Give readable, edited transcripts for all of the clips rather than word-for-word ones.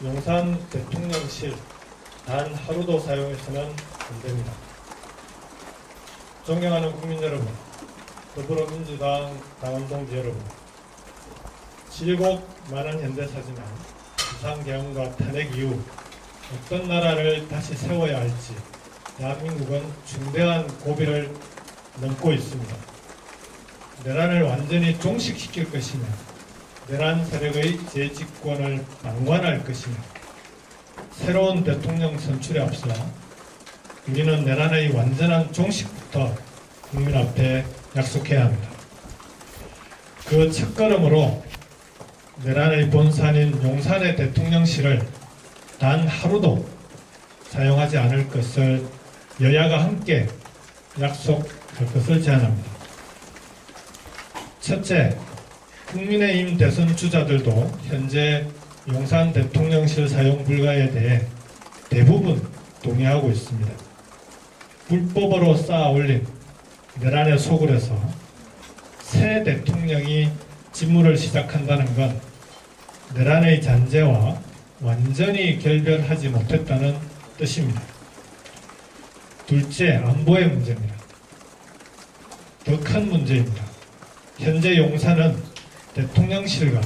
용산 대통령실 단 하루도 사용해서는 안 됩니다. 존경하는 국민 여러분, 더불어민주당 당원 동지 여러분, 질곡 많은 현대사지만 비상계엄과 탄핵 이후 어떤 나라를 다시 세워야 할지 대한민국은 중대한 고비를 넘고 있습니다. 내란을 완전히 종식시킬 것이며 내란 세력의 재집권을 방관할 것이며 새로운 대통령 선출에 앞서 우리는 내란의 완전한 종식부터 국민 앞에 약속해야 합니다. 그 첫걸음으로 내란의 본산인 용산의 대통령실을 단 하루도 사용하지 않을 것을 여야가 함께 약속할 것을 제안합니다. 첫째, 국민의힘 대선 주자들도 현재 용산 대통령실 사용 불가에 대해 대부분 동의하고 있습니다. 불법으로 쌓아 올린 내란에 속을 해서 새 대통령이 직무를 시작한다는 건 내란의 잔재와 완전히 결별하지 못했다는 뜻입니다. 둘째, 안보의 문제입니다. 더 큰 문제입니다. 현재 용산은 대통령실과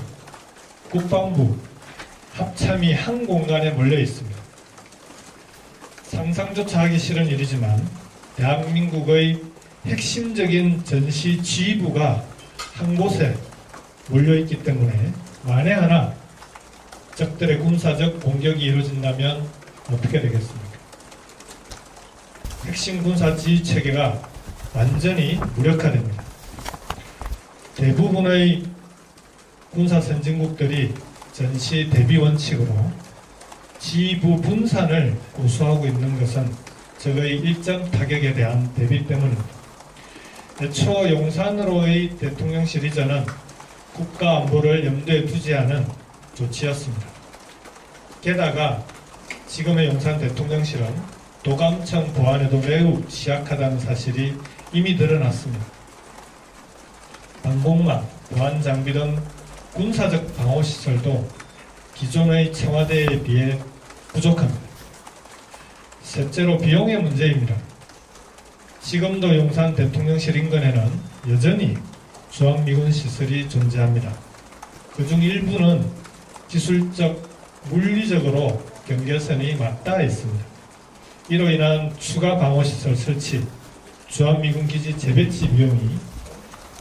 국방부, 합참이 한 공간에 몰려 있습니다. 상상조차 하기 싫은 일이지만 대한민국의 핵심적인 전시 지휘부가 한 곳에 몰려있기 때문에 만에 하나 적들의 군사적 공격이 이루어진다면 어떻게 되겠습니까? 핵심 군사 지휘 체계가 완전히 무력화됩니다. 대부분의 군사 선진국들이 전시 대비 원칙으로 지휘부 분산을 고수하고 있는 것은 적의 일정 타격에 대한 대비 때문입니다. 애초 용산으로의 대통령실 이전은 국가 안보를 염두에 두지 않은 조치였습니다. 게다가 지금의 용산 대통령실은 도감청 보안에도 매우 취약하다는 사실이 이미 드러났습니다. 방공망, 보안 장비 등 군사적 방어시설도 기존의 청와대에 비해 부족합니다. 셋째로 비용의 문제입니다. 지금도 용산 대통령실 인근에는 여전히 주한미군 시설이 존재합니다. 그중 일부는 기술적, 물리적으로 경계선이 맞닿아 있습니다. 이로 인한 추가 방어시설 설치, 주한미군 기지 재배치 비용이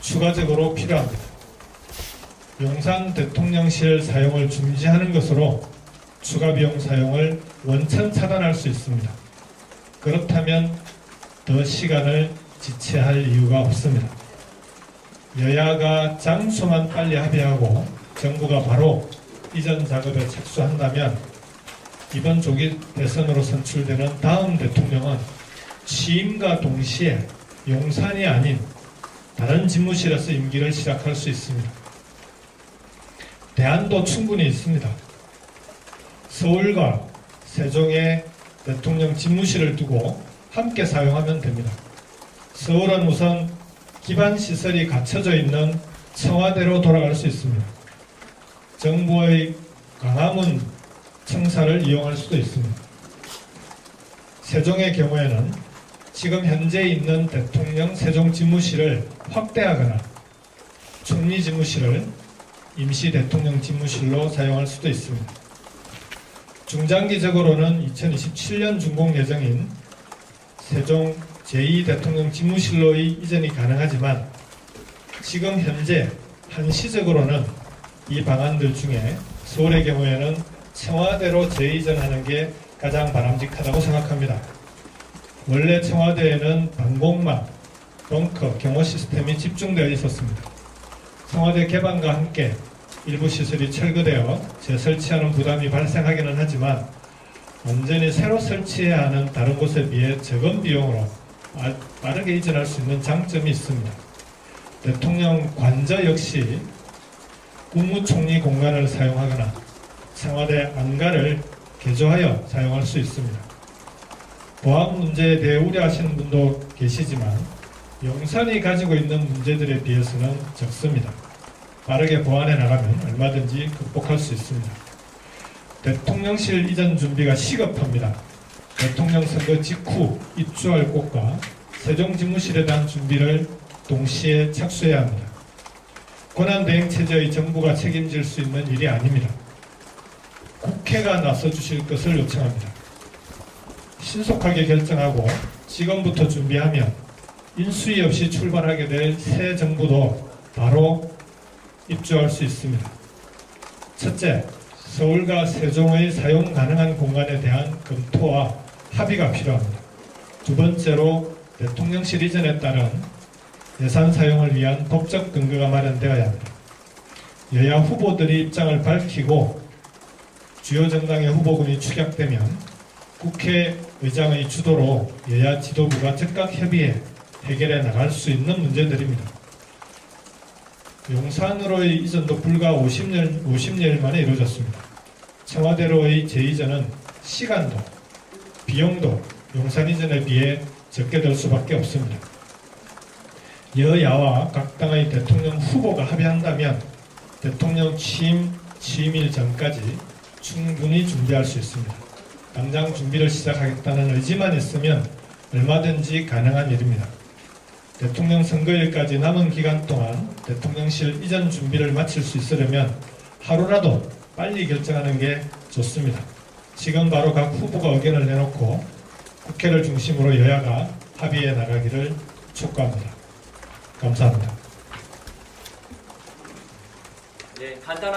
추가적으로 필요합니다. 용산 대통령실 사용을 중지하는 것으로 추가 비용 사용을 원천 차단할 수 있습니다. 그렇다면 더 시간을 지체할 이유가 없습니다. 여야가 장소만 빨리 합의하고 정부가 바로 이전 작업에 착수한다면 이번 조기 대선으로 선출되는 다음 대통령은 취임과 동시에 용산이 아닌 다른 집무실에서 임기를 시작할 수 있습니다. 대안도 충분히 있습니다. 서울과 세종에 대통령 집무실을 두고 함께 사용하면 됩니다. 서울은 우선 기반시설이 갖춰져 있는 청와대로 돌아갈 수 있습니다. 정부의 광화문 청사를 이용할 수도 있습니다. 세종의 경우에는 지금 현재 있는 대통령 세종 집무실을 확대하거나 총리 집무실을 임시 대통령 집무실로 사용할 수도 있습니다. 중장기적으로는 2027년 준공 예정인 세종 제2대통령 집무실로의 이전이 가능하지만 지금 현재 한시적으로는 이 방안들 중에 서울의 경우에는 청와대로 재이전하는 게 가장 바람직하다고 생각합니다. 원래 청와대에는 방공망, 벙커, 경호 시스템이 집중되어 있었습니다. 청와대 개방과 함께 일부 시설이 철거되어 재설치하는 부담이 발생하기는 하지만 완전히 새로 설치해야 하는 다른 곳에 비해 적은 비용으로 빠르게 이전할 수 있는 장점이 있습니다. 대통령 관저 역시 국무총리 공간을 사용하거나 청와대 안가를 개조하여 사용할 수 있습니다. 보안 문제에 대해 우려하시는 분도 계시지만 용산이 가지고 있는 문제들에 비해서는 적습니다. 빠르게 보완해 나가면 얼마든지 극복할 수 있습니다. 대통령실 이전 준비가 시급합니다. 대통령 선거 직후 입주할 곳과 세종지무실에 대한 준비를 동시에 착수해야 합니다. 권한대행체제의 정부가 책임질 수 있는 일이 아닙니다. 국회가 나서주실 것을 요청합니다. 신속하게 결정하고 지금부터 준비하면 인수위 없이 출발하게 될 새 정부도 바로 입주할 수 있습니다. 첫째, 서울과 세종의 사용 가능한 공간에 대한 검토와 합의가 필요합니다. 두 번째로 대통령실 이전에 따른 예산 사용을 위한 법적 근거가 마련되어야 합니다. 여야 후보들이 입장을 밝히고 주요 정당의 후보군이 축약되면 국회의장의 주도로 여야 지도부가 즉각 협의해 해결해 나갈 수 있는 문제들입니다. 용산으로의 이전도 불과 50일 만에 이루어졌습니다. 청와대로의 재이전은 시간도 비용도 용산 이전에 비해 적게 들 수밖에 없습니다. 여야와 각 당의 대통령 후보가 합의한다면 대통령 취임일 전까지 충분히 준비할 수 있습니다. 당장 준비를 시작하겠다는 의지만 있으면 얼마든지 가능한 일입니다. 대통령 선거일까지 남은 기간 동안 대통령실 이전 준비를 마칠 수 있으려면 하루라도 빨리 결정하는 게 좋습니다. 지금 바로 각 후보가 의견을 내놓고 국회를 중심으로 여야가 합의해 나가기를 촉구합니다. 감사합니다. 네, 간단한